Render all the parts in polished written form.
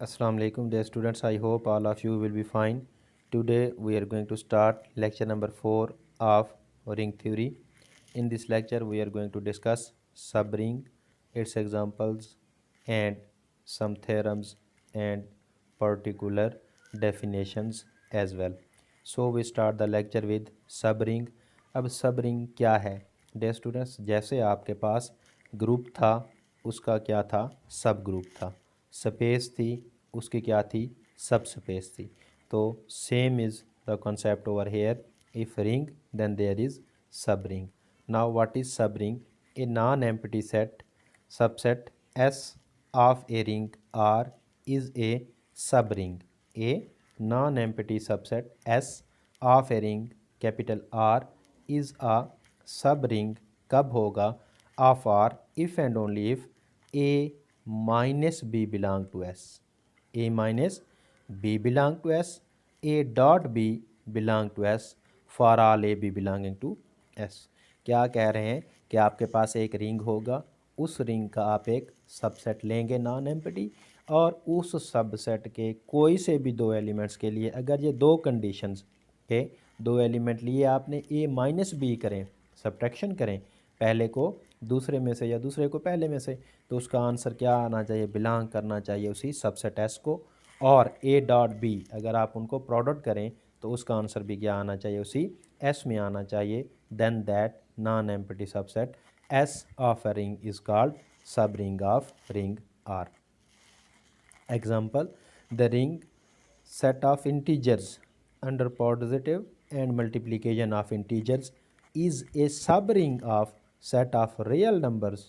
Assalamu alaikum dear students. I hope all of you will be fine. Today we are going to start lecture number 4 of ring theory. In this lecture we are going to discuss subring, its examples and some theorems and particular definitions as well. So we start the lecture with subring. अब subring क्या है dear students? जैसे आपके पास group था उसका क्या था, सब ग्रुप था, स्पेस थी उसकी क्या थी, सब स्पेस थी। तो same is the concept over here, if ring then there is subring. Now what is subring? A non empty set subset S of a ring R is a subring. A non empty subset S of a ring capital R is a subring कब होगा? Of R if and only if A minus B belong to S. A minus B belong to S, A dot B belong to S for all A B belonging to S. क्या कह रहे हैं कि आपके पास एक ring होगा, उस ring का आप एक सबसेट लेंगे नॉन एम्प्टी, और उस सबसेट के कोई से भी दो एलिमेंट्स के लिए अगर ये दो कंडीशंस के दो एलिमेंट लिए आपने, ए माइनस बी करें, सब्ट्रैक्शन करें पहले को दूसरे में से या दूसरे को पहले में से, तो उसका आंसर क्या आना चाहिए? बिलोंग करना चाहिए उसी सबसेट एस को। और ए डॉट बी अगर आप उनको प्रोडक्ट करें तो उसका आंसर भी क्या आना चाहिए? उसी एस में आना चाहिए। Then that non empty subset S of a ring is called subring of ring R. Example, the ring set of integers under positive and multiplication of integers is a subring of set of real numbers।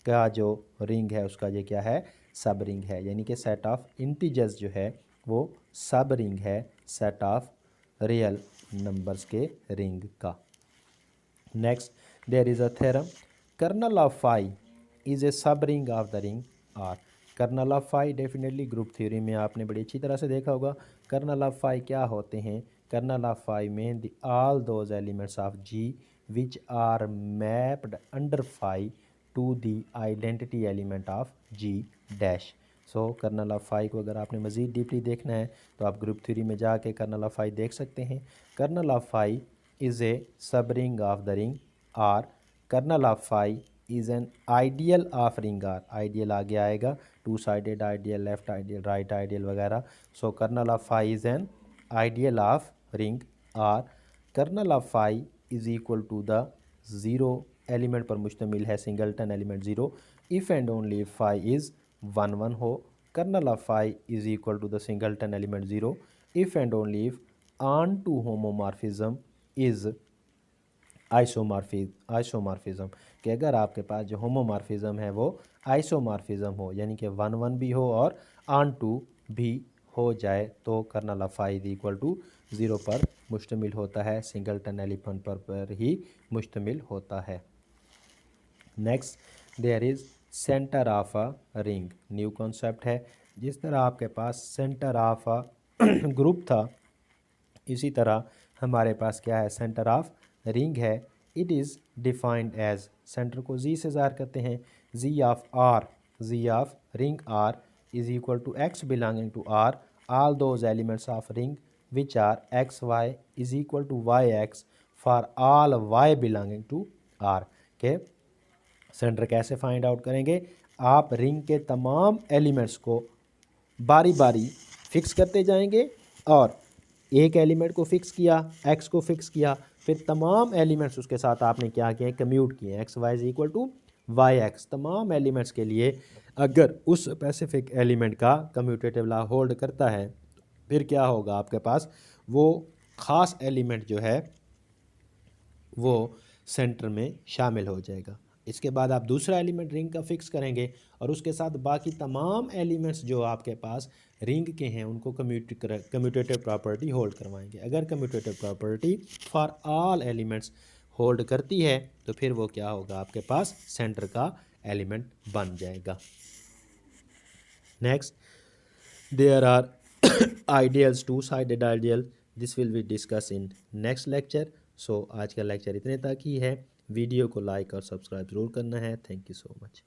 का जो ring है उसका ये क्या है? सब ring है, यानी कि सेट ऑफ इंटीजर्स जो है वो सब रिंग है सेट ऑफ रियल नंबर्स के रिंग का। Next, there is a theorem, kernel of phi is a subring of the ring R. Kernel of phi definitely group theory में आपने बड़ी अच्छी तरह से देखा होगा। कर्नल ऑफ फाई क्या होते हैं? कर्नल ऑफ फाई में the all those elements of G which are mapped under phi to the identity element of G dash. So kernel of phi को अगर आपने मज़ीद डीपली देखना है तो आप ग्रुप थ्योरी में जाके कर्नल ऑफ फाई देख सकते हैं। Kernel of phi is a subring of the ring R। Kernel of phi is an ideal of ring R. Ideal आगे आएगा, two sided ideal, left ideal, right ideal वगैरह। So kernel of phi is an ideal of ring R. Kernel of phi is equal to the zero element पर मुश्तमिल है, singleton element zero, if and only if phi is 1 1 हो। Kernel of phi is equal to the singleton element zero if and only if onto homomorphism is isomorphism, कि अगर आपके पास जो homomorphism है वो आइसोमॉर्फिज्म हो, यानी कि 1 1 भी हो और ऑन टू भी हो जाए, तो kernel of phi is equal to 0 पर मुश्तमिल होता है, सिंगलटन एलिमेंट पर ही मुश्तमिल होता है। Next, there is centre of a ring, new concept है। जिस तरह आपके पास सेंटर ऑफ अ ग्रुप था, इसी तरह हमारे पास क्या है? सेंटर ऑफ रिंग है। It is defined as, centre को जी से ज़ाहिर करते हैं, G of R, G of ring R is equal to x belonging to R, all those elements of ring which are x y is equal to y x for all y belonging to R. के center कैसे find out करेंगे? आप ring के तमाम elements को बारी बारी fix करते जाएंगे, और एक एलिमेंट को फिक्स किया, एक्स को फिक्स किया, फिर तमाम एलिमेंट्स उसके साथ आपने क्या किए? कम्यूट किए, x y is equal to y x. तमाम एलिमेंट्स के लिए अगर उस स्पेसिफिक एलिमेंट का कम्यूटेटिव लॉ होल्ड करता है, फिर क्या होगा? आपके पास वो ख़ास एलिमेंट जो है वो सेंटर में शामिल हो जाएगा। इसके बाद आप दूसरा एलिमेंट रिंग का फिक्स करेंगे और उसके साथ बाकी तमाम एलिमेंट्स जो आपके पास रिंग के हैं उनको कम्यूटेटिव प्रॉपर्टी होल्ड करवाएंगे। अगर commutative property for all elements hold करती है तो फिर वो क्या होगा? आपके पास सेंटर का एलिमेंट बन जाएगा। Next, there are ideals, two sided ideal, this will be discuss in next lecture. So आज का लेक्चर इतने तक ही है। वीडियो को लाइक और सब्सक्राइब ज़रूर करना है। Thank you so much.